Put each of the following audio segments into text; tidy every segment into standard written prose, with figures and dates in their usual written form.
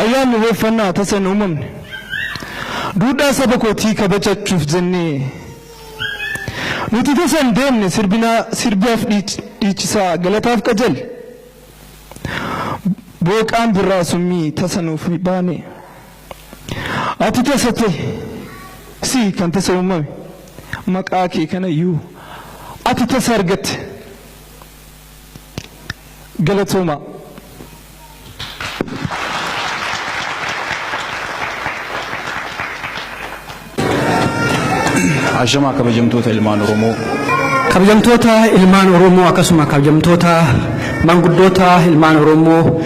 Ayaan irreeffannaa tasan uumamne duudhaa saba kootii kabajachuuf jennee nuti tasan deemne sirbiyaaf dhiichisaa galataaf qajal booqaan birraa summii tasanuuf baane ati tasate si kan tasa uumame maqaa kee kanayyuu ati tasa argatte galatooma. Ashama kabajamtoota ilmaan Oromoo. Kabajamtoota ilmaan Oromoo akkasuma kabajamtoota manguddoota ilmaan Oromoo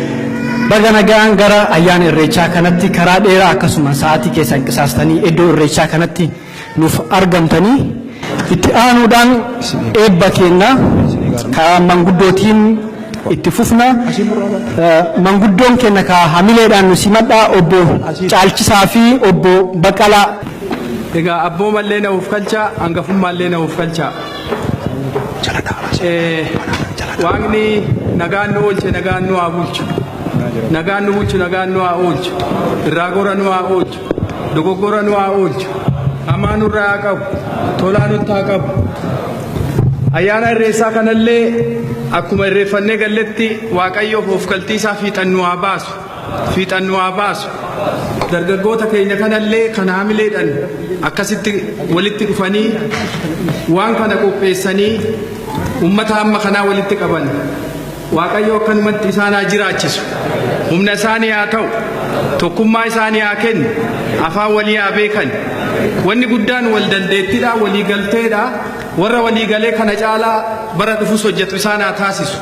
baga nagaan gara ayyaana irreechaa kanatti karaa dheeraa akkasuma sa'aatii keessan qisaastanii iddoo irreechaa kanatti nuuf argamtanii itti aanuudhaan eebba kenna karaa manguddootiin itti fufna manguddoon kenna ka hamileedhaan nu simadhaa obbo Caalchisaa fi obbo Baqqalaa. Egaa abboomallee na ufkalcha hangafummaallee na ufkalcha waaqni nagaan nu oolche nagaan nu haa bulchu nagaan nu bulchu nagaan nu haa oolchu irraa gora nu haa oolchu dogoggora nu haa oolchu hamaa nurraa haa qabu tolaa nutti haa qabu. Ayyaana irreessaa kanallee akkuma irreeffannee galletti waaqayyoof ufkaltiisaa fiixan nu haa baasu fiixan nu haa baasu. Dargaggoota keenya kanallee kan hamileedhaan akkasitti walitti dhufanii waan kana qopheessanii ummata hamma kanaa walitti qaban waaqayyo akkanumatti isaan haa jiraachisu humna isaanii haa ta'u tokkummaa isaanii haa kennu afaan walii haa beekan wanni guddaan wal dandeettiidha walii galteedha warra walii galee kana caalaa bara dhufus hojjetu isaan haa taasisu.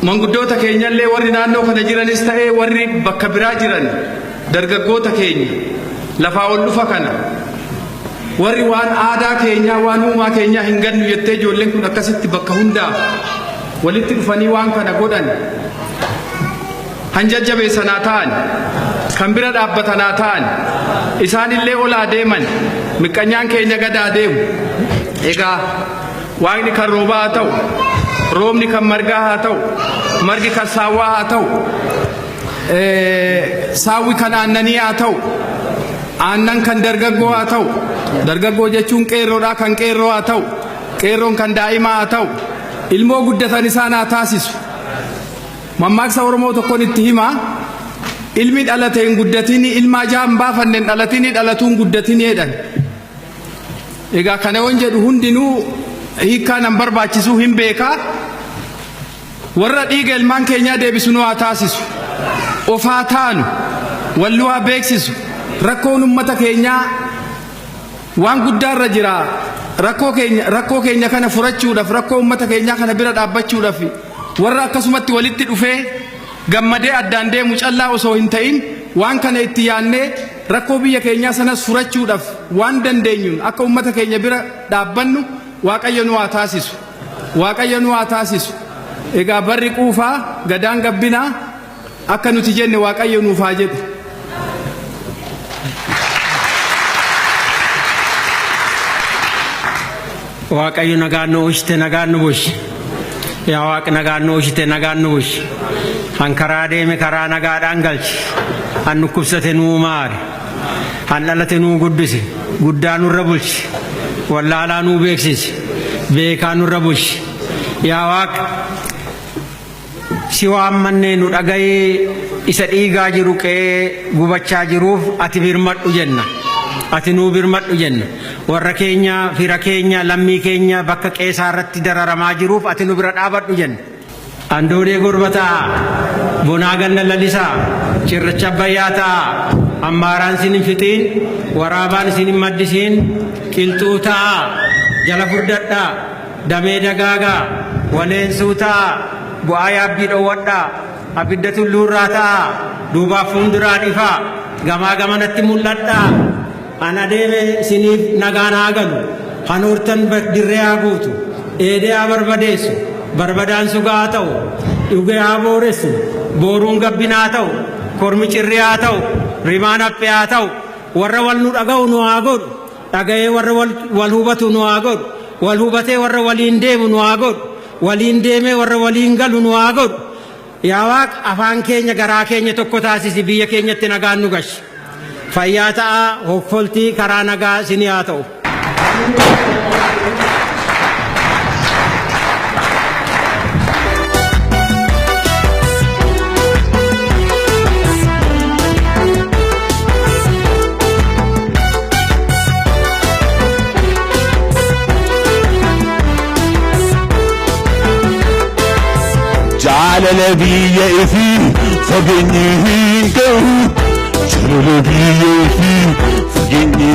Manguddoota keenyallee warri naannoo kana jiranis ta'ee warri bakka biraa jiran dargaggoota keenya lafaa ol dhufa kana warri waan aadaa keenyaa waan uumaa keenyaa hin gannu jettee ijoolleen kun akkasitti bakka hundaa walitti dhufanii waan kana godhan hanjajjabeessanaa ta'an kan bira dhaabbatanaa ta'an isaanillee olaa deeman miqqanyaan keenya gadaa deemu. Egaa waaqni kan roobaa haa ta'u roobni kan margaa haa ta'u margi kan saawwaa haa ta'u saawwi kan aannanii haa ta'u aannan kan dargaggoo haa ta'u dargaggoo jechuun qeerroodhaa kan qeerroo haa ta'u qeerroon kan daa'imaa haa ta'u ilmoo guddatan isaan haa taasisu. Mammaaksa Oromoo tokkoon itti hima ilmi dhalate hin guddatini ilma ajaa hin baafanne hin dhalatini dhalatuun guddatini jedhan. Egaa kana waan jedhu hundinuu hiikkaa nan barbaachisuu hin beekaa warra dhiiga ilmaan keenyaa deebisu nu haa taasisu of haa taanu wallu haa beeksisu rakkoon ummata keenyaa waan guddaarra jira rakkoo keenya kana furachuudhaaf rakkoo ummata keenyaa kana bira dhaabbachuudhaaf warra akkasumatti walitti dhufee gammadee addaan deemu callaa osoo hin ta'in waan kana itti yaannee rakkoo biyya keenyaa sanas furachuudhaaf waan dandeenyuun akka ummata keenya bira dhaabbannu waaqayyo nu haa taasisu waaqayyo nu haa taasisu. Egaa barri quufaa gadaan gabbinaa akka nuti jenne waaqayyo nuuf haa jedhu. Waaqayyo nagaan nu oolchite nagaan nu bulchi yaa Waaqi nagaan nu oolchite nagaan nu bulchi han karaa deeme karaa nagaadhaan galchi han dhukkubsate nuu maari han dhalate nuu guddise guddaa nurra bulchi wallaalaa nuu beeksisi beekaa nurra bulchi yaa Waaqi si waammannee nu dhagayee isa dhiigaa jiru qe'ee gubachaa jiruuf ati birmadhu jenna ati nuu birmadhu jenna warra keenya fira keenya lammii keenya bakka qeesaa irratti dararamaa jiruuf ati nu bira dhaabadhu jenna. Andoodee gorbataa bonaa ganna lalisaa cirracha abbayyaa ta'a ammaaraan isin hin fixiin waraabaan isin hin maddisiin qilxuu ta'a jala furdadhaa damee dagaagaa waleensuu ta'a bu'aa yaabbii dhoowwadhaa abidda tulluurraa ta'a duubaaf fuulduraan ifaa gamaa gamanatti mul'adhaa ana deeme isiniif nagaan haa galu hanuurtan dirree haa guutu dheedee haa barbadeessu barbadaan sugaa haa ta'u dhugee haa booressu booruun gabbinaa ta'u kormi cirrii haa ta'u rimaan haphee haa ta'u warra wal nu dhaga'u nu haa godhu dhaga'ee warra wal hubatu nu haa godhu wal hubatee warra waliin deemu nu haa godhu waliin deemee warra waliin galu nu haa godhu yaa Waaq afaan keenya garaa keenya tokko taasisi biyya keenyatti nagaan nu gashi. Fayyaa ta'a hokkoltii karaa nagaa isinii haa ta'u. jaalala biyya ifii fageenyi hin ga'u jaalala biyya ifii fageenyi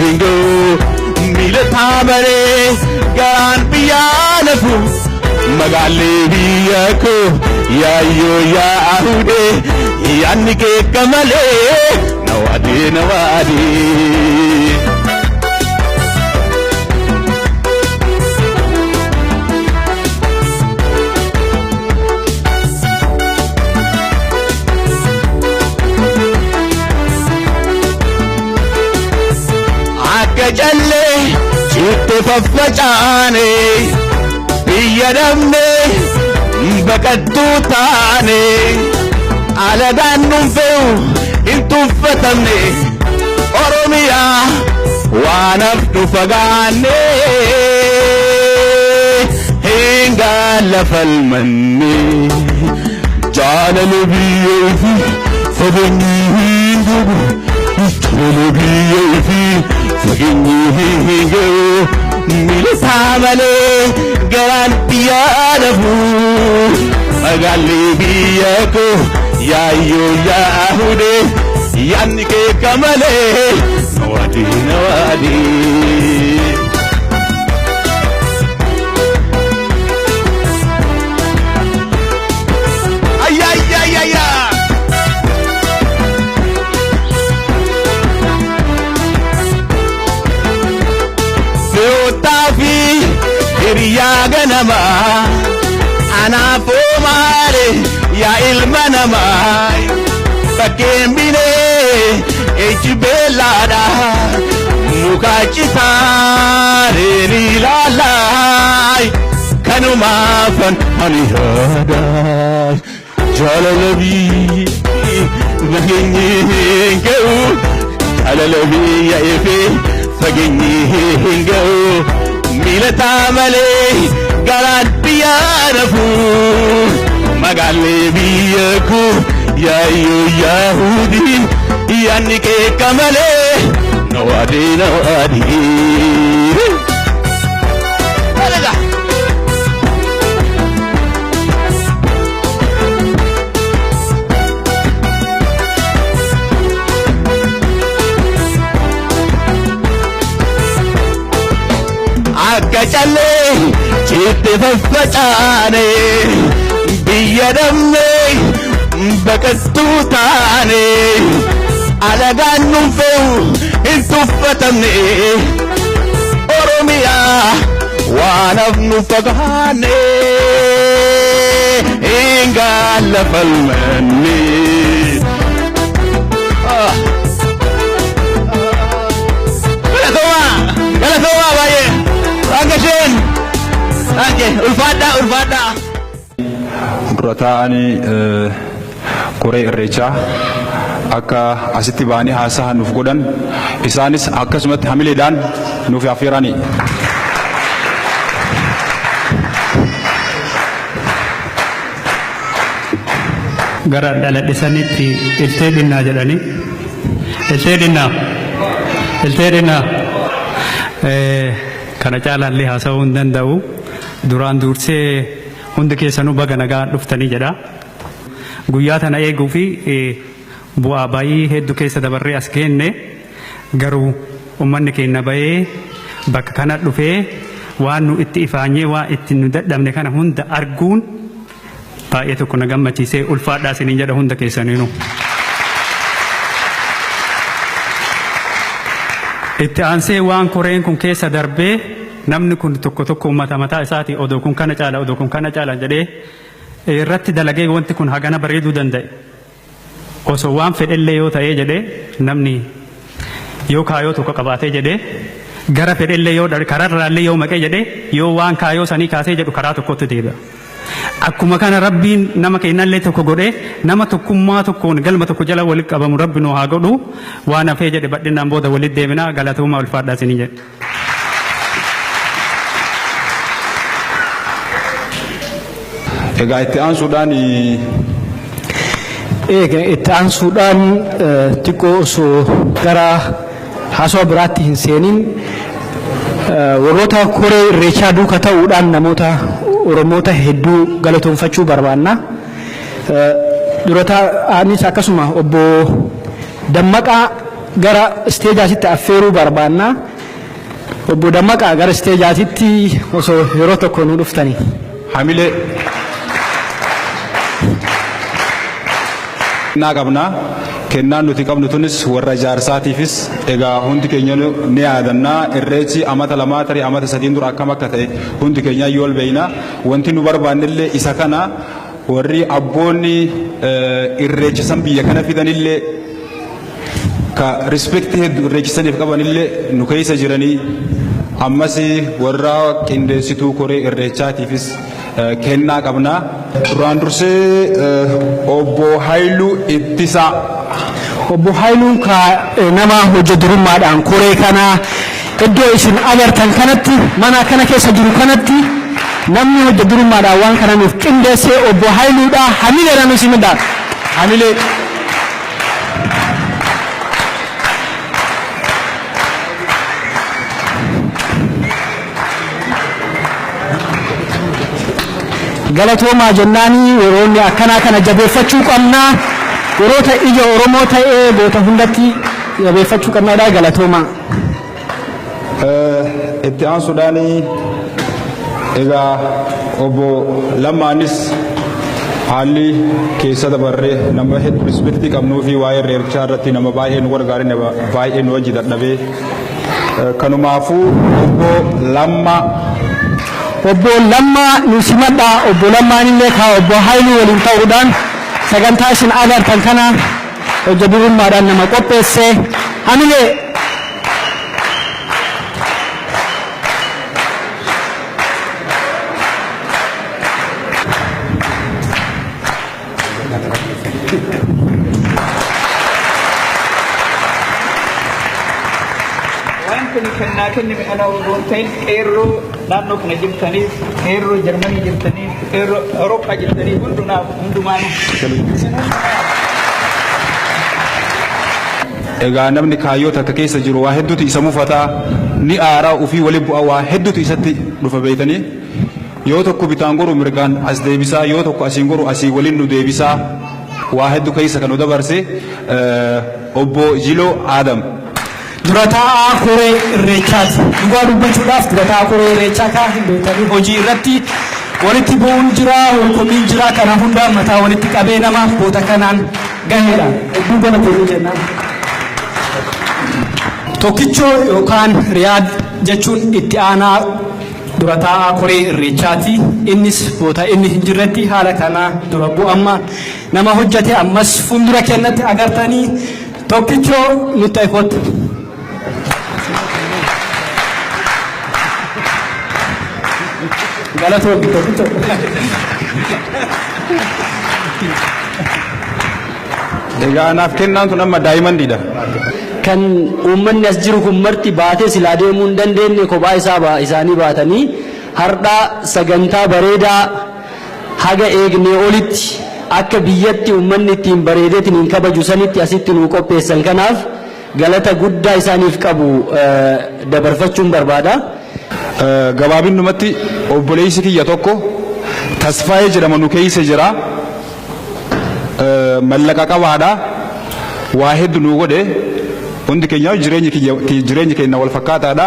hin ga'u miila taamaree garaan biyyaa nafu magaallee biyya koo yaayyoo yaa'uudhe yaanni keekka malee nawaadee jalle chitte faffacaane biyya dhabne baqattuu taane alagaan nun fe'u hin tuffatamne oromiyaa waan haftu fagaanne hin gaallafalmanne jaalala biyya ifii fageenyi hin ga'u jaalala biyya ifii fageenyi hin ga'u miila malee garaan biyyaa nafu magaallee biyya koo yaayyoo yaa'uudhe yaanni keekka malee nawaadee hiriyaa ganama anaafoo maale yaa ilma namaa bakkeen binee echi beellaadha mukaa citaareen ilaalaay kanumaafan ani yaada jaalala biyya fageenyi hin ga'u jaalala biyya ifee fageenyi hin ga'u miila malee garaan biyyaa nafu magaallee biyya koo yaayyoo yaa'uudhi yaanni keekka malee nawaadee akka callee chitte faffacaane biyya dhabne baqattuu taane alagaan nun fe'u hin tuffatamne oromiyaa waan hafnu fagaanne hin gaallafalmanne galatoomaa baay'ee Angasheen ulfaadhaa dura taa'anii koree irreechaa akka asitti ba'anii haasaa nuuf godhan isaanis akkasumatti hamileedhaan nuuf affeeranii. gara dhaladhisanitti iltee dhinnaa jedhanii iltee dhinnaa kana caalaallee haasa'uu hin danda'u duraan dursee hundi keessanuu baga nagaan dhuftanii jedha guyyaa tana eeguu fi bu'aa bayii hedduu keessa dabarree as geenne garuu ummanni keenya bahee bakka kana dhufee waan nu itti ifaanyee waan itti nu dadhabne kana hunda arguun baay'ee tokko na gammachiisee ulfaadhaa isiniin jedha hunda keessaniinu. itti aansee waan koreen kun keessa darbee namni kun tokko tokko uummata mataa isaati odoo kun kana caala jedhee irratti dalagee wanti kun hagana bareeduu danda'e osoo waan fedhellee yoo ta'ee jedhee namni yoo kaayoo tokko qabaatee jedhee gara fedhellee yoo kararraallee yoo maqee jedhee yoo waan kaayoo sanii kaasee jedhu karaa tokkotti deebi'a akkuma kana rabbiin nama kennallee tokko godhe nama tokkummaa tokkoon galma tokko jala walitti qabamu rabbi nu haa godhu waan hafee jedhe badhinaan booda walitti deemina galatooma ulfaadhaa isinii jedhe. Egaa itti aansuudhaan xiqqoo osoo gara haasawaa biraatti hin seenin warroota koree irreechaa duuka ta'uudhaan namoota Oromoota hedduu galatoomfachuu barbaanna. Durataanis akkasuma obbo Dammaqaa gara isteejaatitti affeeruu barbaanna. Obbo Dammaqaa gara isteejaatitti osoo yeroo tokko nu dhuftanii. Hamilee naa qabna. Kennaan nuti qabnu tunis warra jaarsaatiifis egaa hundi keenya ni yaadannaa irreechi amata lamaa tarii amata sadiin dura akkam akka ta'e hundi keenya yoo beeyna wanti nu barbaannillee isa kana warri abboonni irreechisan biyya kana fidanillee ka respect hedduu irreechisaniif qabanillee nu keessa jiranii ammas warra qindeessituu koree irreechaatiifis kennaa qabna. Duraan dursee obbo Haayiluu Ittisaa. Obbo Haayiluun nama hojjeturummaadhaan koree kana iddoo isin agartan kanatti mana kana keessa jiru kanatti namni hojjeturummaadhaan waan kana nuuf qindeessee obbo Haayiluudha. Hamileedhaan isin midhaan. Hamilee. Galatoomaa jennaanii yeroonni akkanaa kana jabeeffachuu qabna. Yeroo ija Oromoo ta'ee boota hundatti jabeeffachuu qabnaadha. Galatoomaa. Itti aansuudhaan egaa obbo Lammaanis haalli keessa dabarree nama hedduu rispektii qabnuu fi waa'ee irreechaa irratti nama baay'ee nu gargaare nama baay'ee nu wajji dadhabee kanumaafuu obbo Lammaa nu simadhaa. Obbo Lammaan illee obbo Haayiluu waliin ta'uudhaan sagantaa isin agartan kana hojjeturummaadhaan nama qopheesse. Hamilee. kennaa kenname ana waan ta'in qeerroo naannoo kana jirtaniif qeerroo Jarmanii jirtaniif qeerroo Awurooppaa jirtaniif hundumaan egaa namni kaayyoo takka keessa jiru waa hedduutu isa mufataa ni aaraa ofii waliin bu'aa waa hedduutu isatti dhufa beeytanii yoo tokko bitaan goru mirgaan as deebisaa yoo tokko asiin goru asii waliin nu deebisaa waa hedduu keessa kan nu dabarse obbo Jiloo Adam durataa koree irreechaati. Dhugaa dubbachuudhaaf durataa koree irreechaa kan beekanii hojii irratti walitti bu'uun jira walkomiin jira kana hunda mataa walitti qabee nama boota kanaan gaheedha. Hedduu galateeru jennaan. Tokkichoo yookaan Riyaad jechuun itti aanaa durataa koree irreechaati. Innis boota inni hin jirretti haala kana dura bu'amma nama hojjate ammas fuuldura kennatti agartanii tokkichoo nutti ekotti. Galatoo tokkichoo. egaa naaf kennaan tun amma daa'imanidha. Kan uummanni as jiru kun marti baatee silaa deemuu hin dandeenye kophaa isaanii baatanii hardhaa sagantaa bareedaa haga eegnee olitti akka biyyatti uummanni ittiin bareedeetiin hin kabaju sanitti asitti nuu qopheessan kanaaf galata guddaa isaaniif qabu dabarfachuun barbaada. Gabaabinumatti obboleessi kiyya tokko Tasfaayee jedhama nu keessa jira. Mallaqa qabaadha. Waa hedduu nu godhe. Hundi keenya jireenyi keenya wal fakkaataadha.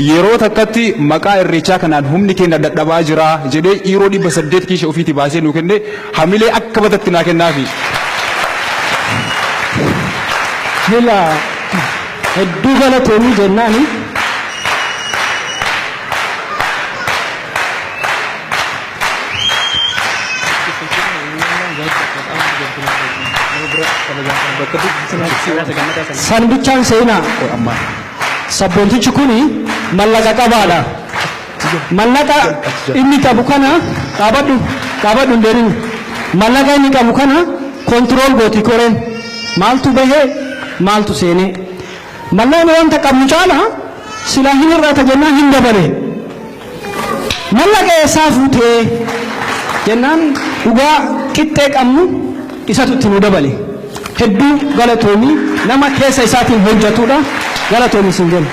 Yeroo takkatti maqaa irreechaa kanaan humni keenya dadhabaa jira jedhee dhiiroo 800 kiisha ofiitti baasee nu kenne hamilee akka batatti naa kennaafi. Hila hedduu galatoomii jennaani. San bichaan seenaa sabboontichi kuni mallaqa qabaadha. Mallaqa inni qabu kana qabadhu qabadhu hin deerin. Mallaqa inni qabu kana kontirool gooti koreen maaltu bahee maaltu seenee. Mallaqni wanta qabnu caala silaa hin irraata jennaan hin dabale. Mallaqa eessaa fuutee jennaan dhugaa qixxee qabnu isatu itti nu dabale. Hedduu galatoomii nama keessa isaatiin hojjetudha. Galatoomii siin jenna.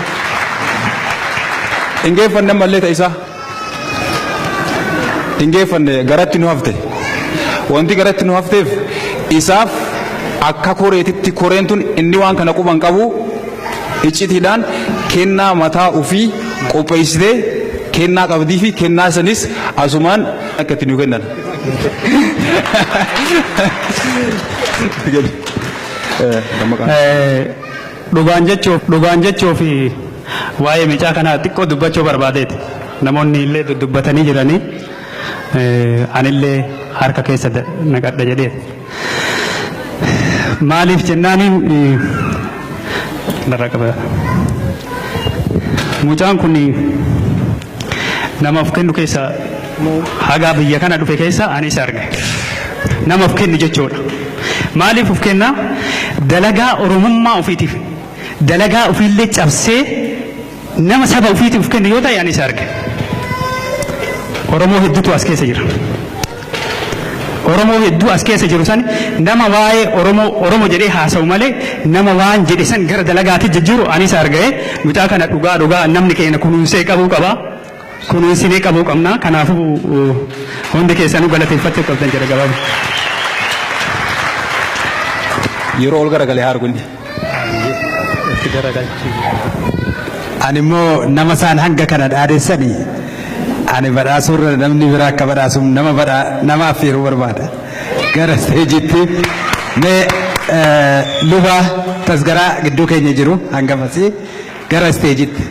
Ingeeffanne mallee ta'isaa. Ingeeffanne garatti nu hafte. Wanti garatti nu hafteef isaaf akka koreetitti koreen tun inni waan kana quban qabu iccitiidhaan kennaa mataa ofii qopheessitee kennaa qabdii fi kennaa sanis asumaan akka itti nu kennan. Dhugaan jechuuf waa'ee mucaa kanaa xiqqoo dubbachuu barbaadeeti. Namoonni illee dubbatanii jiranii anillee harka keessa naqadha jedhee. Maaliif jennaaniin mucaan kun nama of kennu keessa hagaa biyya kana dhufe keessa anis arge. Nama of kennu jechuudha. Maaliif of kenna? Dalagaa oromummaa ofiitiif dalagaa ofiillee cabsee nama saba ofiitiif of kennu yoo ta'e anis arge. Oromoo hedduutu as keessa jira. Oromoo hedduu as keessa jiru san nama waa'ee Oromoo jedhee haasa'u malee nama waan jedhe san gara dalagaatti jijjiiru anis argee mucaa kana dhugaa namni keenya kunuunsee qabuu qaba. Kunuunsinee qabuu qabna. Kanaafuu hundi keessanuu galateeffachuu qabdan jedha gabaabaa. Yeroo ol garagalee haarugundi. Ani immoo nama isaan hanga kana dhaadessanii ani badhaasuurra namni biraa akka badhaasuuf nama affeeruu barbaada. Gara isteejitti mee luba tasgaraa gidduu keenya jiru hangamasii gara isteejitti.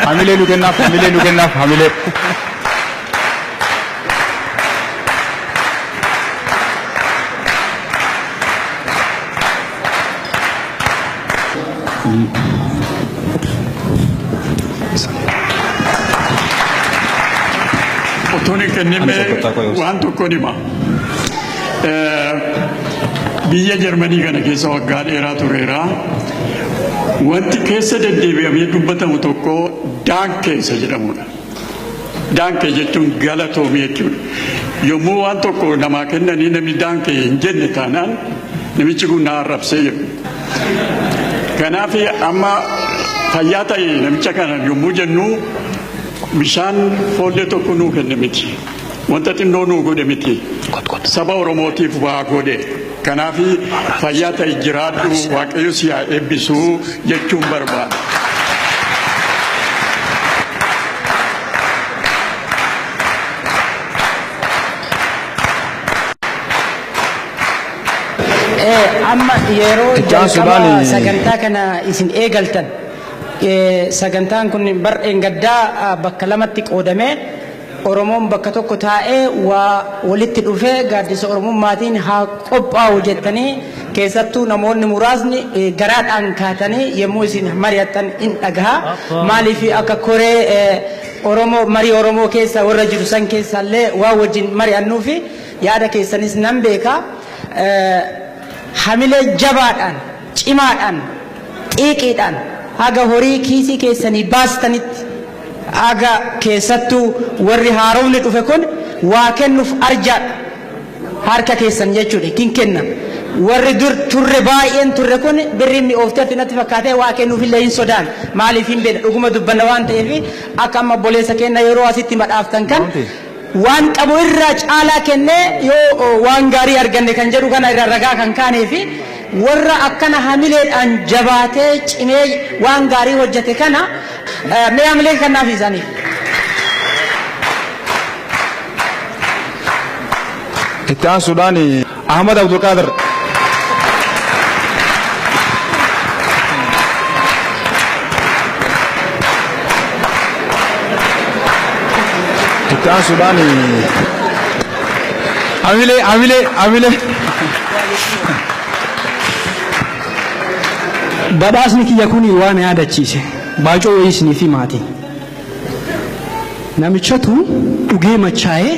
Hamilee nu kennaaf, hamilee nu kennaaf, hamilee. Tuni kennime waan tokko dhima. Biyya Jarmanii kana keessa waggaa dheeraa tureera. Wanti keessa deddeebi'amee dubbatamu tokko daankeessa jedhamudha. Daankee jechuun galatoomii jechuudha. Yommuu waan tokko namaa kennanii namni daankee hin jenne taanaan namichi kun na arrabsee jedhu. Kanaaf amma fayyaa ta'e namicha kana yommuu jennu bishaan foollee tokko nuu kenne miti. Wanta xinnoo nuu godhe miti. Saba Oromootiif waa godhe. Kanaaf fayyaa ta'e jiraadhu Waaqayyo si haa eebbisu jechuun barbaada. Amma yeroo jalqabaa sagantaa kana isin eegaltan sagantaan kun bar'een gaddaa bakka lamatti qoodamee Oromoon bakka tokko taa'ee waa walitti dhufee gaaddisa Oromummaatiin haa qophaa'u jettanii keessattuu namoonni muraasni garaadhaan kaatanii yommuu isin mari'attan in dhagaha. Maaliif akka koree marii Oromoo keessa warra jiru san keessallee waa wajjin mari'annuufi yaada keessanis nan beeka. Hamilee jabaadhaan cimaadhaan xiiqiidhaan haga horii kiisii keessanii baastanitti haga keessattuu warri haaromni dhufe kun waa kennuuf arjaadha harka keessan jechuudha kin kenna warri dur turre baay'een turre kun birriin mi'ooftee natti fakkaatee waa kennuufillee hin sodaan maaliif hin beekne dhuguma dubbanna waan ta'eef akka amma boleessa kenna yeroo asitti madhaaftan kan waan qabu irraa caalaa kennee yoo waan gaarii arganne kan jedhu kana irraa ragaa kan kaanee fi warra akkana hamileedhaan jabaatee cimee waan gaarii hojjete kana mee hamilee kannaaf isaaniif. Itti aansuudhaan Ahmad Abdulqaadir. Itti aansuudhaan Hamilee. Badhaasni kiyya kun waan yaadachiise baacoo wayisnii fi maatii namichatu dhugee machaa'ee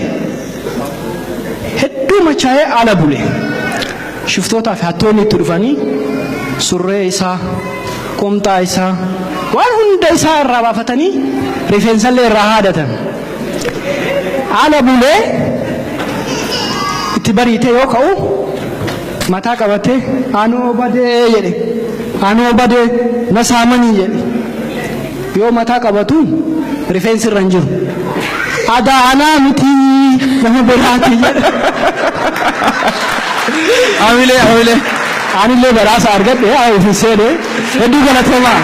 Utuu machaa'ee ala bule. Shiftootaa fi hattoonni itti dhufanii surree isaa, qomxaa isaa, waan hunda isaa irraa baafatanii rifeensallee irraa haadatan. Ala bulee itti bariitee yoo ka'u mataa qabatee anoo badee jedhe, anoo badee na saamanii jedhe. Yoo mataa qabatu rifeensi irra hin jiru. Adaa anaa miti nama biraati jedhe. Amilee. Anillee badhaasa argadhe ofiin seene hedduu galatoomaa.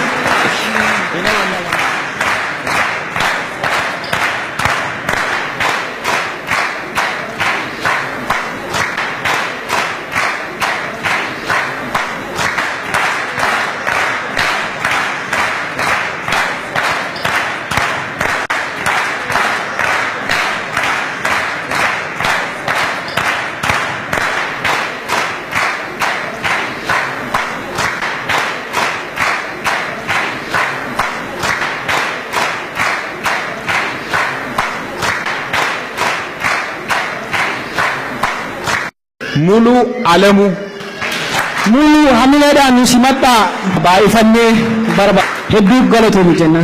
ሙሉ አለሙ ሙሉ ሀሚሌዳን ሲመጣ ባይፈኔ በርባ ሄዱ ገለቶ ሚጀና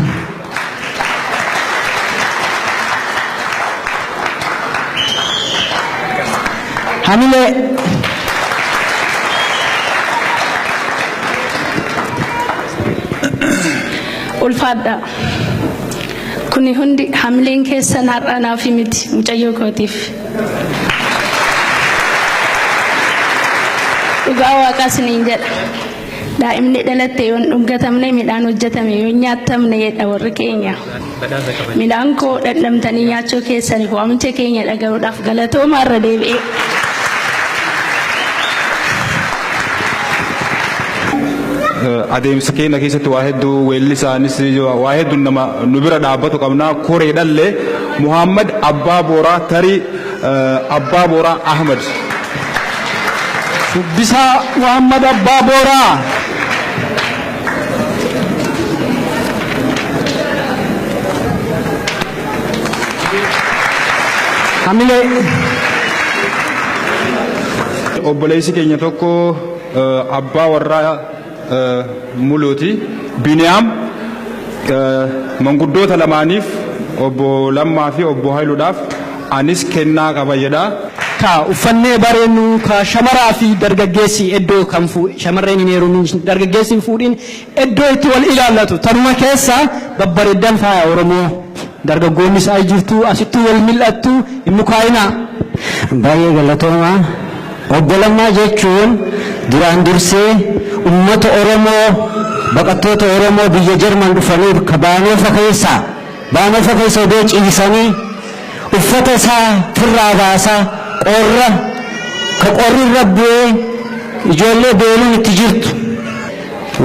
ሀሚሌ ኡልፋዳ ኩኒ ሁንዲ ሀሚሌን ኬሰን ሀራና ፊሚት ሙጨዮ ኮቲፍ Dhugaa waaqaa siniin jedha. Daa'imni dhalatte yoon dhugatamne midhaan hojjetame yoo nyaatamne jedha warri keenya. Midhaan koo dhandhamtanii nyaachuu keessaniif waamicha keenya dhaga'uudhaaf galatoomaa irra deebi'ee. adeemsa keenya keessatti waa hedduu weellisaanis waa hedduu nama nu bira dhaabbatu qabna koreedhallee Muhammad Abbaa Booraa tarii Abbaa Booraa Ahmad. Bisa Muhammad Abbaa Booraa. Hamile. Obboleessi keenya tokko abbaa warraa Muluuti Biniyaam manguddoota lamaaniif obbo Lammaa fi obbo Haayiluudhaaf anis kennaa qaba jedha. Ka uffannee bareennu ka shamaraa fi dargaggeessi iddoo kan shamarreen hin heerumin dargaggeessi hin fuudhin iddoo itti wal ilaallatu tanuma keessa babbareeddan faaya Oromoo dargaggoonnis ay jirtu asittuu wal mil'attu hin mukaayinaa. Baay'ee galatoomaa. Obbo Lammaa jechuun duraan dursee ummata Oromoo baqattoota Oromoo biyya Jarman dhufanii ka baanoofa keessa odoo ciisanii uffata isaa firraa baasaa qorri irra bu'ee ijoollee beeluun itti jirtu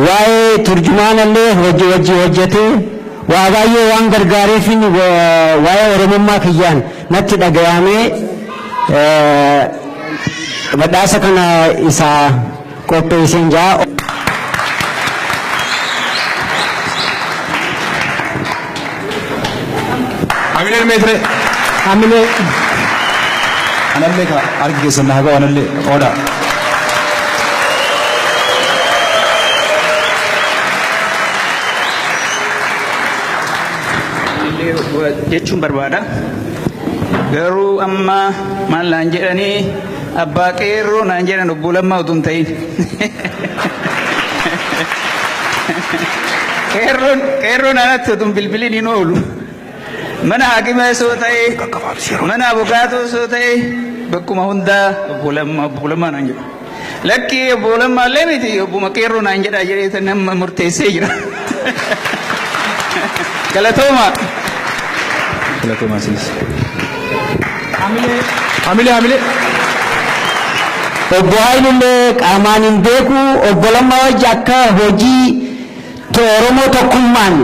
waa'ee turjumaanallee hojjetee waa baay'ee waan gargaareef waa'ee Oromummaa kiyyaan natti dhaga'amee badhaasa kana isaa qopheesseen jaa. Amine metre. Amine. Anallee ka argi keessan na haga anallee oda. Jechuun barbaada. Garuu amma maal naan jedhanii abbaa qeerroo naan jedhan obbo Lammaa utuu hin ta'in. Qeerroon anatti utuu hin bilbiliin hin oolu. Mana haakima soo ta'e mana abukaatoo soo ta'e bakkuma hundaa obbo Lammaa naan jedhu. Lakki obbo Lammaa illee miti obbuma qeerroo naan jedhaa jedhee nama murteessee jira. Galatooma. Galatooma sinis. Hamile. Obbo Haayilullee qaamaan hin beeku obbo Lammaa wajji akka hojii Oromoo tokkummaan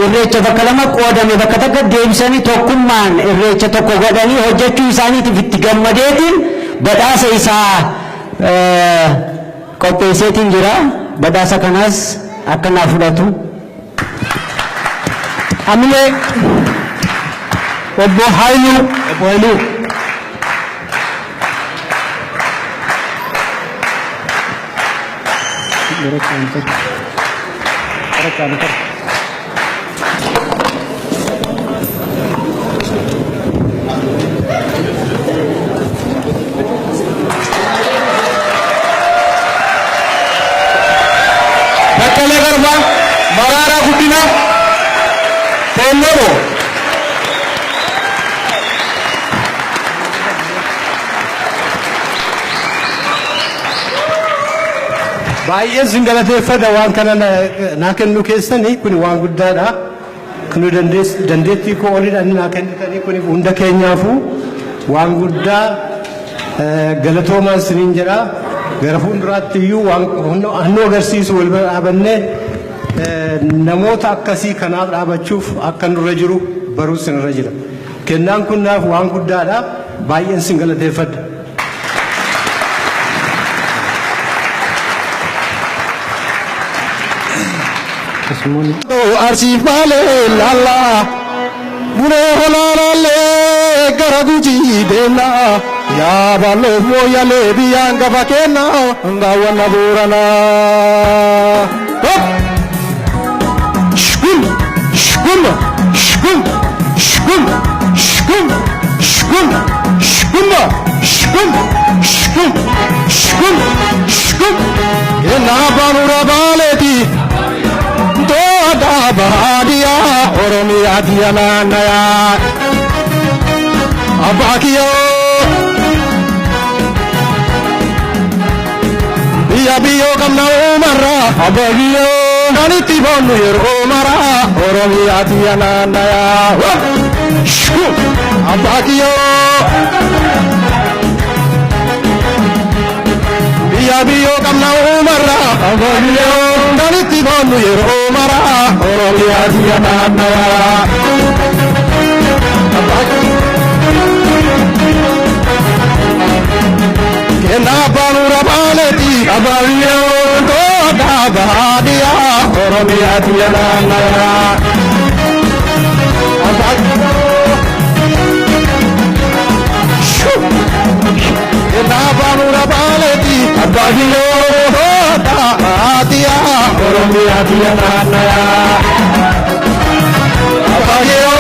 irreecha bakka lama qoodame bakka takka deebisanii tokkummaan irreecha tokko godhanii hojjechuu isaaniitiif itti gammadeetiin badhaasa isaa qopheesseetiin jira. Badhaasa kanas akka naa fudhatu. Hamile. Obbo Haayilu. Baqqalee Garbaa, Maraaraa Guddinaa, Teelloo. Baay'ee sin galateeffadha waan kana naa kennu keessanii kun waan guddaadha. Kun dandeettii koo olidha inni naa kennitanii kun hunda keenyaafuu waan guddaa galatoomaan siniin jedha. Gara fuulduraatti iyyuu waan hannoo agarsiisu wal bira dhaabannee namoota akkasii kanaaf dhaabachuuf akka nurra jiru baruu sinirra jira. Kennaan kun naaf waan guddaadha. Baay'een sin galateeffadha. Arsiif malee laallaa bulee holaalaallee gara gujii deemnaa yaa bal'oof mooyyalee biyyaan gaba kennaa daawwanna booranaa. Shkum shkum shkum shkum shkum shkum shkum shkum shkum shkum shkum kennaa baanura baaleetii. Toda bahagia Oromia dianaya Abakio Biya biyo kamna umara Abakio Naniti bonu yer umara Oromia dianaya Shku Abakio Biya biyo kamna umara Abakio Naniti bonu yer umara Oromia dianaya Kena banura baleti Abakio Toda bahagia Oromia dianaya Abakio Kena banura baleti Abakio Toda bahagia Oromia dianaya Abakio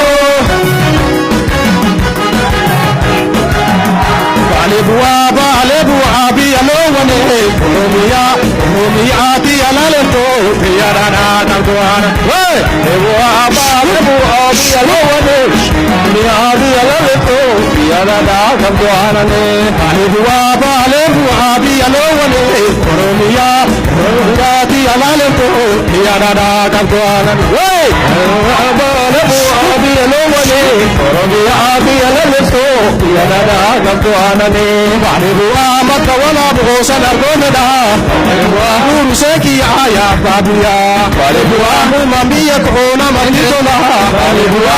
Balebua bialowane Oromia bialalento Biarana nanguana Balebua bialowane Oromia bialalento Biarana nanguana Balebua bialowane Oromia bialalento Biarana nanguana Balebua bialowane Oromia bialalento Biarana nanguana Balebua matawala bosa nargomeda Balebua uruseki aya babuya Balebua mambia kona manditola Balebua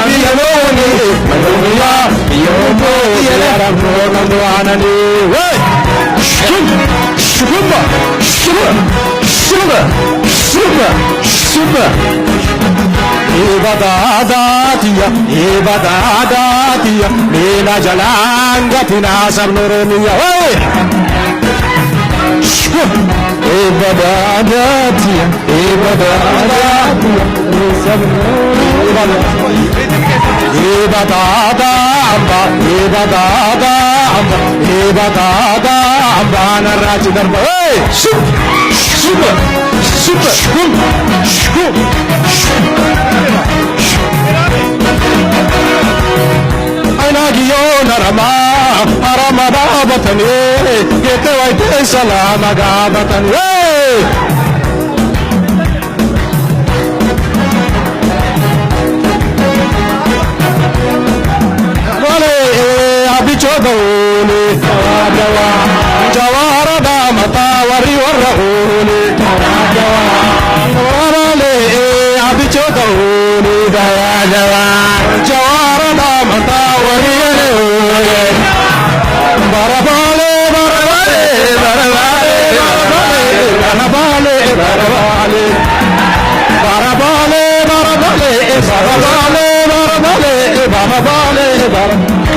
bialone Balebua yobo yarambo nanduanani Shkumba Ibadadatia Mela jalanga tinasar Oromia Ibadadatia Ibadada Ambana Raji Darba Super Ainagiyo narama aramada batane gete waite salama ga batane Wale abichodone dawa jawara da mata wari warahone dawa wale abichodone dawa jawara da mata wari barabale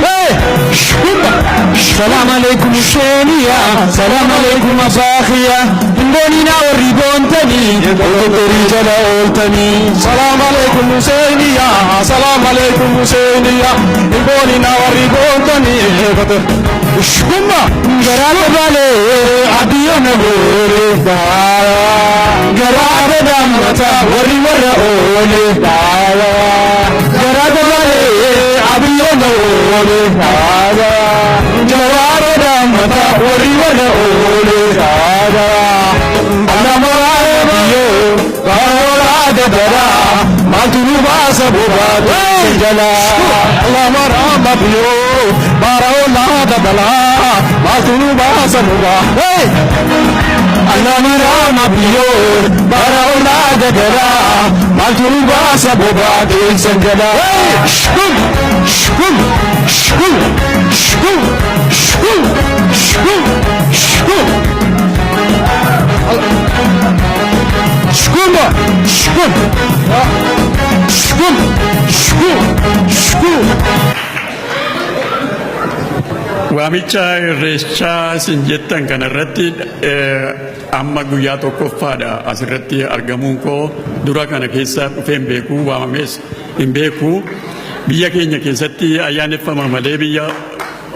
Hey! سلام عليكم الشينية سلام عليكم أباخية بنبونينا والريبون تاني والدري جلا أولتني سلام عليكم حسينية سلام عليكم حسينية بنبونينا والريبون تاني شكما جرال بالي عبيو نبوري جرال دمتا وري ورا أولي جرال بالي عبيو نبوري جرال دمتا وري ورا أولي أنا مرابيو قولا دبرا ما تنوبا سبوبات سجلا الله مرابيو بارولا دبلا ما تنوبا سبوبات أنا مرابيو بارولا دبلا ما تنوبا سبوبات سجلا شكم شكم شكم شكم شكم شكم شكم شكوما شكوم شكوم شكوم شكوم Waamicha irreechaa isin jettan kanarratti amma guyyaa tokkoffaadha asirratti argamuun koo dura kana keessa dhufeen beeku waamamees hin beeku biyya keenya keessatti ayyaaneffama malee biyya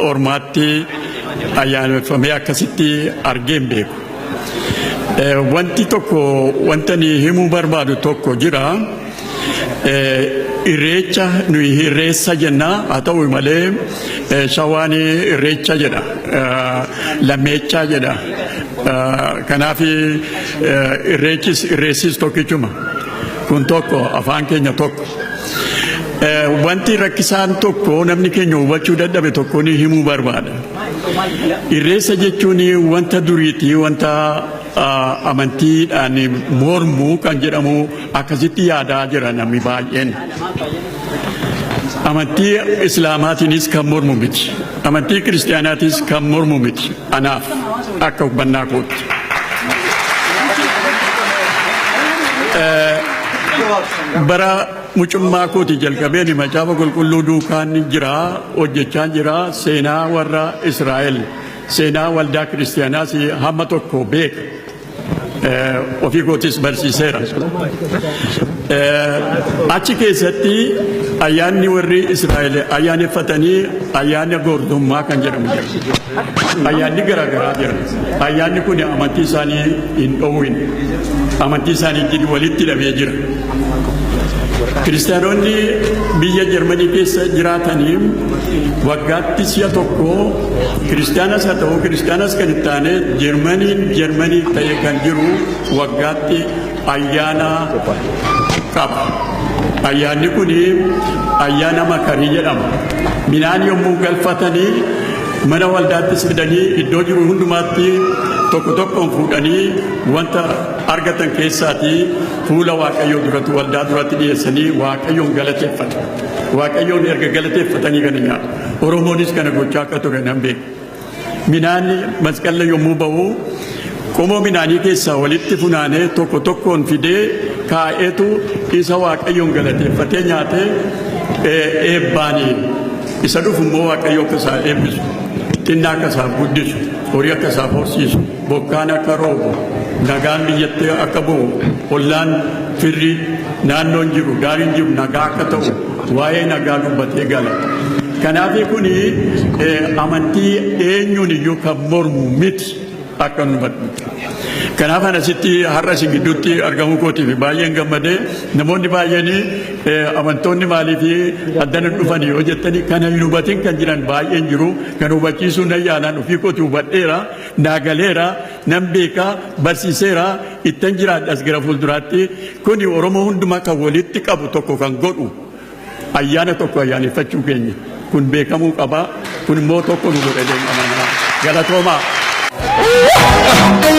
ormaatti ayyaaneffamee akkasitti argee hin beeku. Wanti tokko wanta ni himuu barbaadu tokko jira. Irreecha nuyi irreessa jenna haa ta'u malee shawaan irreecha jedha lammeechaa jedha kanaaf irreessis tokkichuma kun tokko afaan keenya tokko wanti rakkisaan tokko namni keenya hubachuu dadhabe tokko ni himuu barbaada irreessa jechuun wanta duriiti wanta amantiidhaan mormuu kan jedhamu akkasitti yaadaa jira namni baay'een. Amantii Islaamaatiinis kan mormu miti. Amantii Kiristaanaatis kan mormu miti. Anaaf akka hubannaa kootti. Bara mucummaa kooti jalqabeen macaafa qulqulluu duukaan jira hojjechaa jira seenaa warra Israa'el seenaa waldaa kiristaanaas hamma tokko beeka. Ofii kootis barsiiseera. Achi keessatti ayyaanni warri Israa'el ayyaaneffatanii ayyaana goortummaa kan jedhamu jira. Ayyaanni garaagaraa jira. Ayyaanni kun amantii isaanii hin dhoowwin. Amantii isaanii walitti hidhamee jira. Kiristaanonni biyya Jarmanii keessa jiraatanii waggaatti si'a tokko kiristaanas haa ta'u kiristaanas kan hin taane Jarmanii ta'e kan jiru waggaatti ayyaana qaba. Ayyaanni kun ayyaana makarii jedhama. Midhaan yommuu galfatanii mana waldaattis fidanii iddoo jiru hundumaatti tokko tokkoon fuudhanii wanta argatan keessaatii fuula Waaqayyoo duratti waldaa duratti dhiyeessanii Waaqayyoon galateeffatu. Waaqayyoon erga galateeffatanii kana nyaatu. Oromoonis kana gochaa akka ture nan beeka. Midhaan masqalla yommuu ba'u qomoo midhaanii keessaa walitti funaanee tokko tokkoon fidee kaa'eetu isa Waaqayyoon galateeffatee nyaatee eebbaanii isa dhufu immoo Waaqayyoo akka isaa eebbisu. Xinnaa akka isaa guddisu, horii akka isaa horsiisu, bokkaan akka roobu, nagaan biyyatti akka bu'u, ollaan firri naannoon jiru, gaariin jiru nagaa akka ta'u, waa'ee nagaa dubbatee gala. Kanaaf kun amantii eenyuun iyyuu kan mormu miti akka nu badhu. Kanaaf asitti har'a isin gidduutti argamuu kootiif baay'een gammadee namoonni baay'een amantoonni maaliif addana dhufanii yoo jettanii kana hin hubatin kan jiran baay'een jiru kan hubachiisuu nan yaalaan ofii kooti hubadheera naagaleera nan beekaa barsiiseera ittan jiraadhas gara fuulduraatti kuni Oromoo hundumaa kan walitti qabu tokko kan godhu ayyaana tokko ayyaaneffachuu keenya kun beekamuu qaba kun immoo tokko nu godhee amanaa galatoomaa.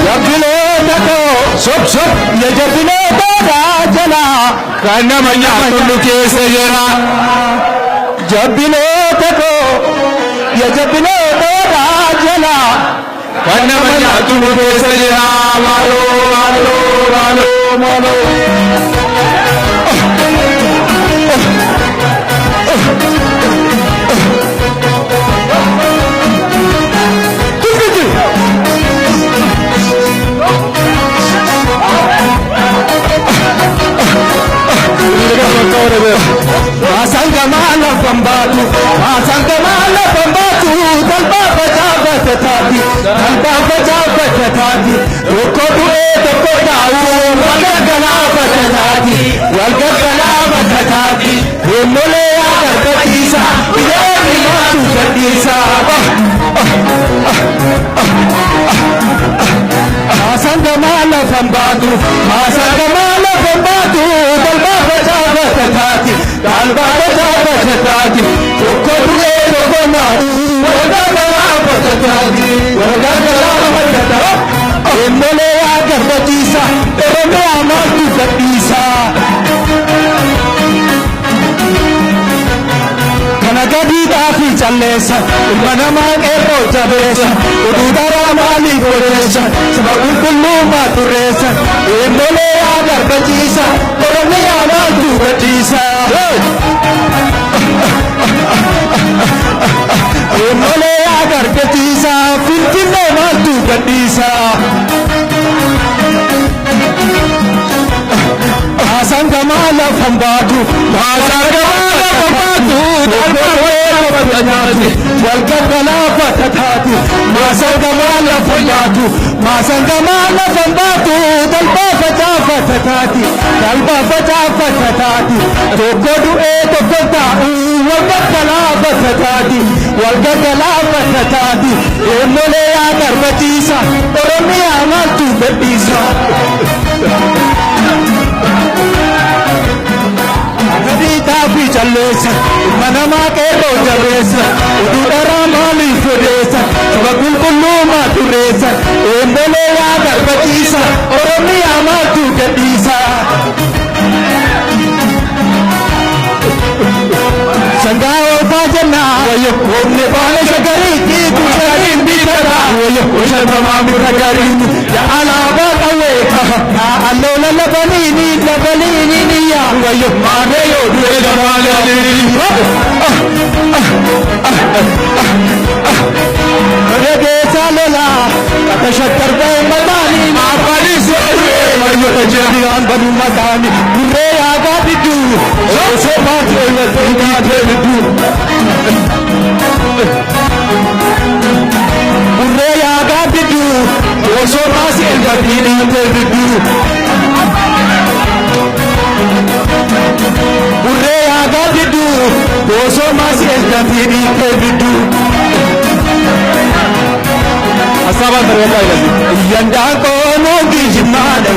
Jabbiloota koo sob sob ya jabbiloota jala kan nama nyaatu keessa jira. Jabbiloota koo ya jabbiloota jala kan nama nyaatu keessa jira. Maaloo maaloo maaloo maaloo. fatataati talbaa facaa fatataati tokko du'ee tokko daa'uu wal gaggalaa fatataati wal gaggalaa fatataati deemolee yaa garbatiisa biyyoonni maatu gadhiisa. Masangama lafan baatu talbaa facaa fatataati talbaa facaa fatataati tokko du'ee tokko daa'uu wal gaggalaa fatataati wal gaggalaa fatataati deemolee yaa garbatiisa oromiyaa maatu gadhiisa. Nagadiidhaa fi calleessa ilma namaa qeerroo jabeessa oduu daraa maaliif odeessa saba qulqullummaa turreessa deemolee yaa garbachiisa oromiyaa maaltu gadhiisa. Deemolee yaa garbachiisa finfinnee maaltu gadhiisa. Masangama lafan baatu wal gaggalaa fatataati masangama lafan baatu talbaa facaa fatataati talbaa facaa fatataati tokko du'ee tokko daa'uu wal gaggalaa fatataati wal gaggalaa fatataati deemolee yaa garbachiisa oromiyaa maaltu gadhiisa. Nagadiidhaa fi calleessa ilma namaa qeerroo jabeessa oduu daraa maaliif odeessa saba qulqullummaa turreessa deemolee yaa garbachiisa oromiyaa maaltu gadhiisa. Sangaa oofaa jennaa humne baala shagariitti tushariin bitara ushabamaa mirra gariitu yaa alaabaa qawweeka yaa alloola labaniini niyyaa maaree yoo du'e dabaalanii regeessaa lolaa qata shakkarbee mataanii maafaliis yoo du'e mayyota jedhiaan baduu mataanii gurree yaagaa didduu osoo baatee waltee baatee didduu gurree yaagaa didduu osoo baasee waltee baatee didduu gurree yaagaa didduu osoo baasee waltee baatee didduu. Asaban terbaik yang dako nugi jimadu,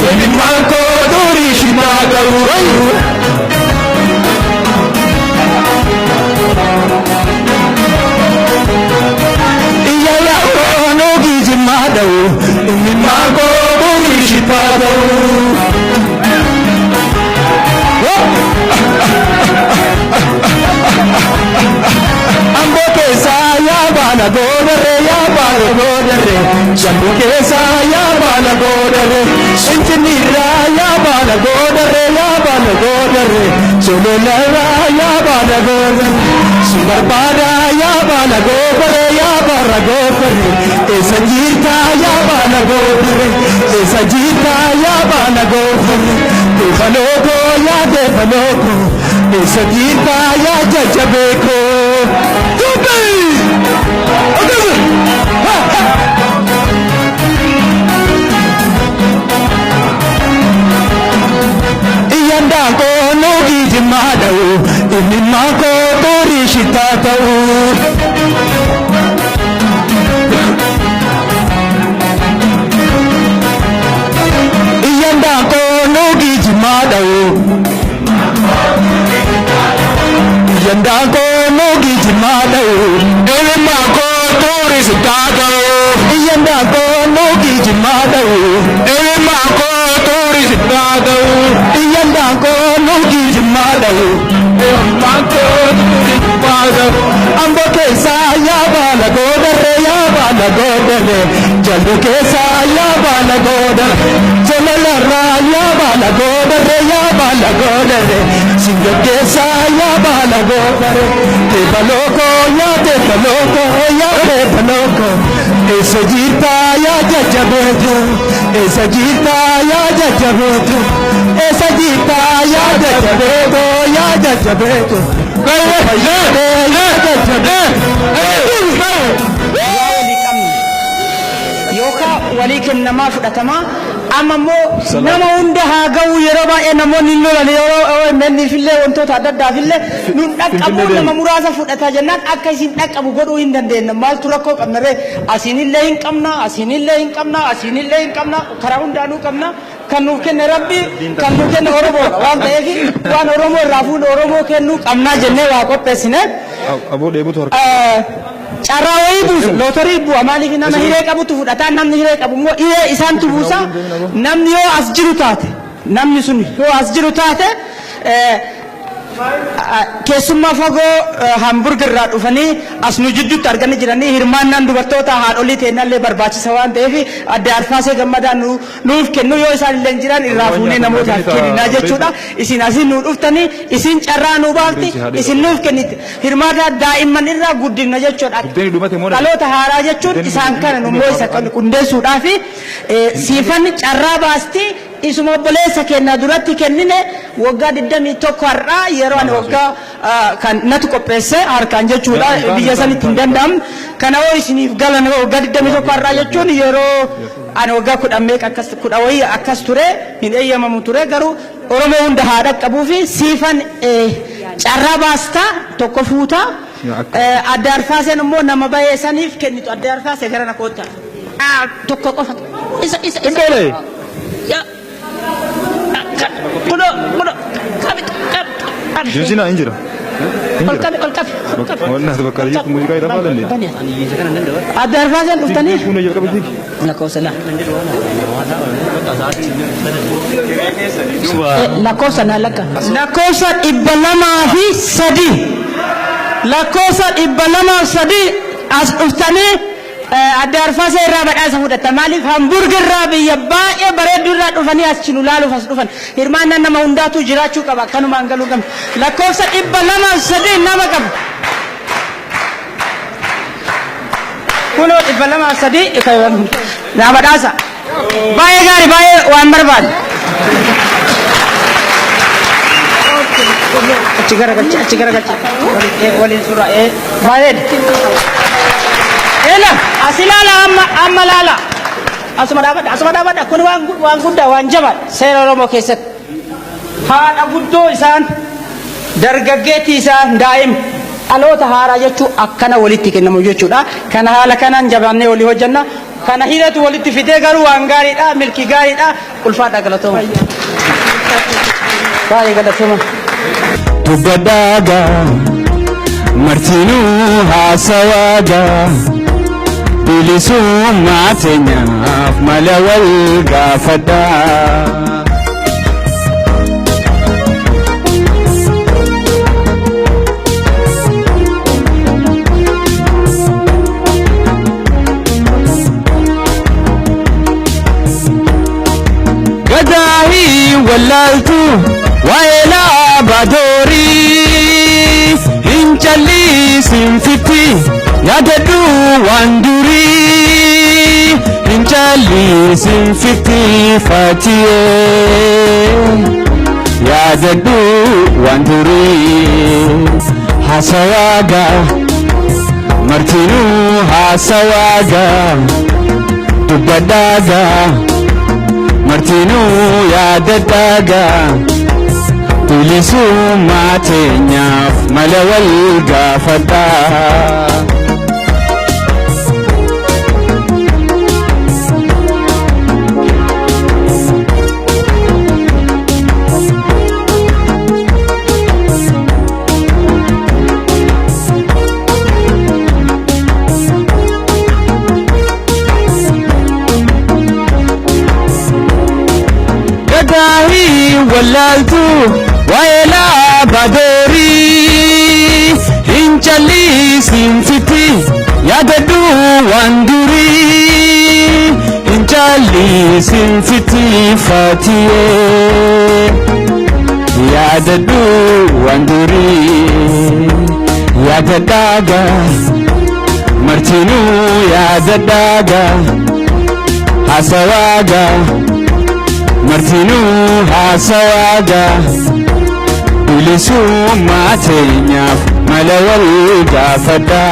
yang mangko duri shimadu. Iya ya nugi jimadu, yang mangko duri shimadu. Ambo kesaya bana godare ya bana godare, jambu kesaya bana godare, sintinira ya bana godare ya bana godare, sulula ya bana godare, sumbarbada ya bana godare ya bana godare, esajita ya bana godare, esajita ya bana godare, defaloko ya defaloko, esajita ya jajabeko. Iyandako nugi jimadau, ini mako tori shitatau. Iyandako nugi jimadau, iyandako nugi jimadau, ini mako tori shitatau. Iyandako nugi jimadau, ini mako tori shitatau. Iyandako nugi jimadau, ini mako tori shitatau. Ambo kesaya bala godare ya bala godare, jaldu kesaya bala godare, jalala ya bala godare ya bala godare, singa kesaya bala godare, te baloko ya baloko, esa jita ya jajabejo, esa jita ya jajabejo, esa jita ya jajabejo ya jajabejo. Hey, kennamaa fudhatama amma immoo nama hunda haa ga'u yeroo baay'ee namoonni hin lolan yeroo mennifillee wantoota adda addaafillee nun dhaqqabu nama muraasa fudhata jennaan akka isin dhaqqabu godhuu hin dandeenye maaltu rakkoo qabna ree asiinillee hin qabna asiinillee hin qabna asiinillee hin qabna karaa hundaanuu qabna kan nuuf kenne rabbi kan nuuf kenne oromoodha waan ta'eef waan oromoo irraa fuudhe oromoo kennuu qabnaa jennee waa qopheessine carraa wayii buusa lootorii bu'a maaliif nama hiree qabutu fudhataa namni hiree qabu immoo hiree isaantu buusa namni yoo as jiru taate namni sun yoo as jiru taate keessummaa fagoo hamburger irraa dhufanii as nu jidduutti arganii jiranii hirmaannaan dubartoota haadholii ta'ennallee barbaachisa waan ta'eef adde arfaasee gammadaa nuuf kennu yoo isaan illee jiran irraa fuunee namootaaf kenninaa jechuudha isin asiin nu dhuftanii isin carraa nu baafti isin nuuf kennite hirmaata daa'imman irraa guddina jechuudha dhaloota haaraa jechuun isaan kana nummoo isa qundeessuudhaa fi siifanni carraa baasti isuma obboleessa kenna duratti kennine waggaa 21 har'aa yeroo ani waggaa kan natu qopheesse harkaan jechuudha biyya sanitti hin danda'amne kana hoo isiniif galan waggaa 21 har'aa jechuun yeroo ani waggaa 10 wayii akkas ture hin eeyyamamu ture garuu oromoo hunda haa dhaqqabuu fi siifan carraa baastaa tokko fuutaa adde arfaaseen immoo nama bahee saniif kennitu adde arfaasee gara na koota tokko qofa isa kuno Jujina injira. Wannan da bakar yi kuma jikai da malam ne. Adda arfasan uftani. Kuna ya kabi dik. Na kosala. La cosa na laka. La cosa ibalama fi sadi. La cosa ibalama sadi as uftani adda arfaasa irraa badhaasa fudhata maaliif hamburger irraa biyya baay'ee bareedduu irraa dhufanii as chinu laaluuf as dhufan hirmaannaan nama hundaatu jiraachuu qaba akkanumaan galuu qabna lakkoofsa 203 nama qaba kunoo 203 naa badhaasa baay'ee gaarii baay'ee waan barbaade achi garagalcha waliin suuraa baay'ee Ela asilala amma lala asuma dabada kun waan guddaa waan jabaa seera oromoo keessatti haadha guddoo isaan dargaggeetti isaan daa'im dhaloota haaraa jechuun akkana walitti kennamu jechuudha kana haala kanaan jabaannee walii hojjanna kana hidhatu walitti fidee garuu waan gaariidha milkii gaariidha ulfaadha galatooma baay'ee galatooma. Tubadaga Martinu hasawaga bilisummaa teenyaaf mala wal gaafadha. Gadaahi wallaaltu waa'ee badoorii hin callisin fitti yaadadhu waan durii hin callisin fitti fatiyee yaadadhu waan durii hasawaaga martinuu hasawaaga dubbadhaaga martinuu yaadadhaaga bilisummaa teenyaaf mala wal gaafadha. Gadaahi wallaaltu waa'ee badoorii hin callisin fitti yaadadhu waan durii hin callisin fitti fatiyee yaadadhu waan durii yaadadhaaga martinuu yaadadhaaga hasawaaga martinuu hasawaaga bilisummaa teenyaaf mala wal gaafadha.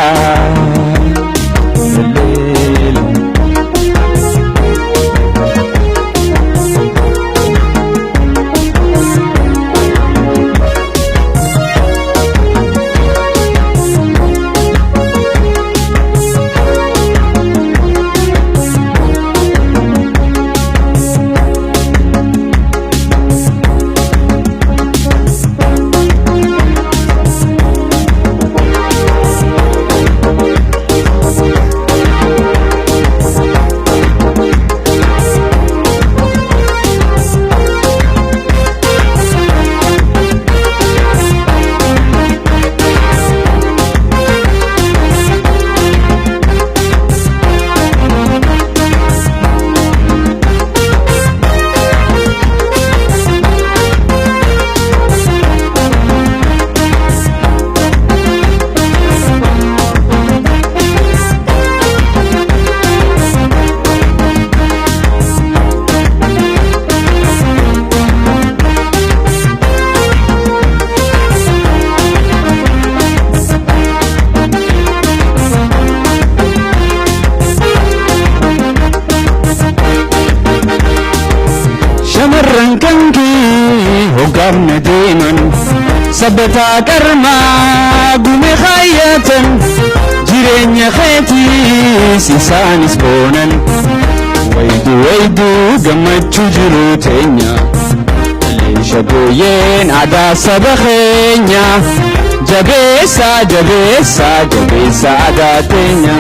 shamarran kan kee hoggaamna deeman sabbataa qarmaa gume kaayyatan jireenya keetiis isaanis boonan waydu waydu gammachuu jiruu teenya leesha booyyeen aadaa saba keenya jabeessa jabeessa jabeessa aadaa teenya.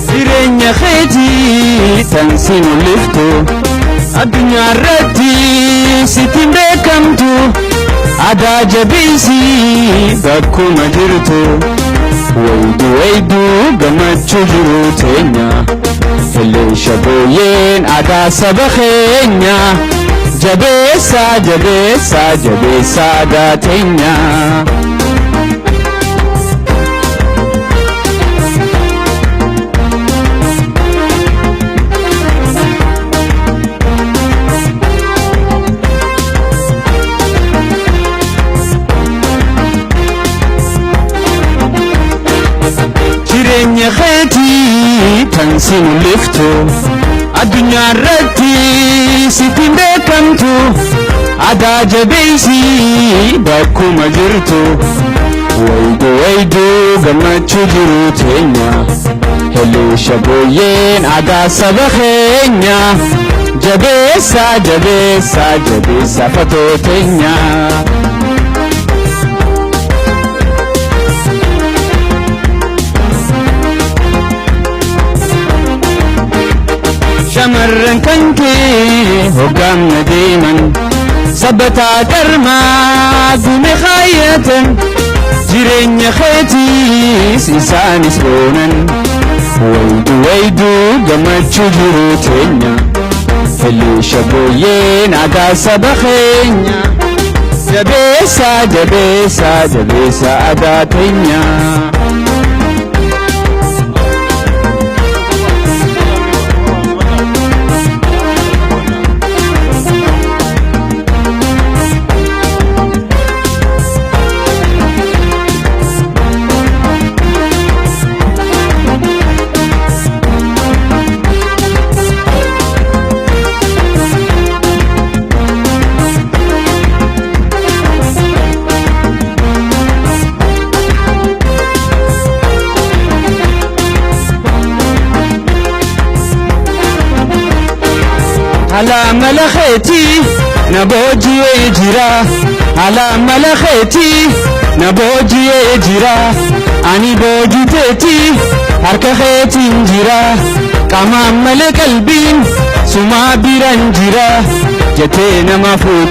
jireenya keetii tan si mul'iftu addunyaa irratti sitti beekamtu aadaa jabeessi bakkuma jirtu waydu waydu gammachuu jiruu teenya leesha booyyeen aadaa saba keenya jabeessa jabeessa jabeessa aadaa teenya. jireenya keetii tan si mul'iftu addunyaa irratti sitti beekamtu aadaa jabeessi bakkuma jirtu waydu waydu gammachuu jiruu teenya leesha booyyeen aadaa saba keenya jabeessa jabeessa jabeessa fatoo teenya. shamarran kan kee hoggaamna deeman sabbataa qarmaa gume kaayyatan jireenya keetiis isaanis boonan waydu waydu gammachuu jiruu teenya leesha booyyeen aadaa saba keenya jabeessa jabeessa jabeessa aadaa teenya. على ملخيتي نبوجي جرا على ملخيتي نبوجي جرا أني بوجي تيتي حركة خيتي جرا كمان ملك قلبي سما بيران جرا جتينا مفوت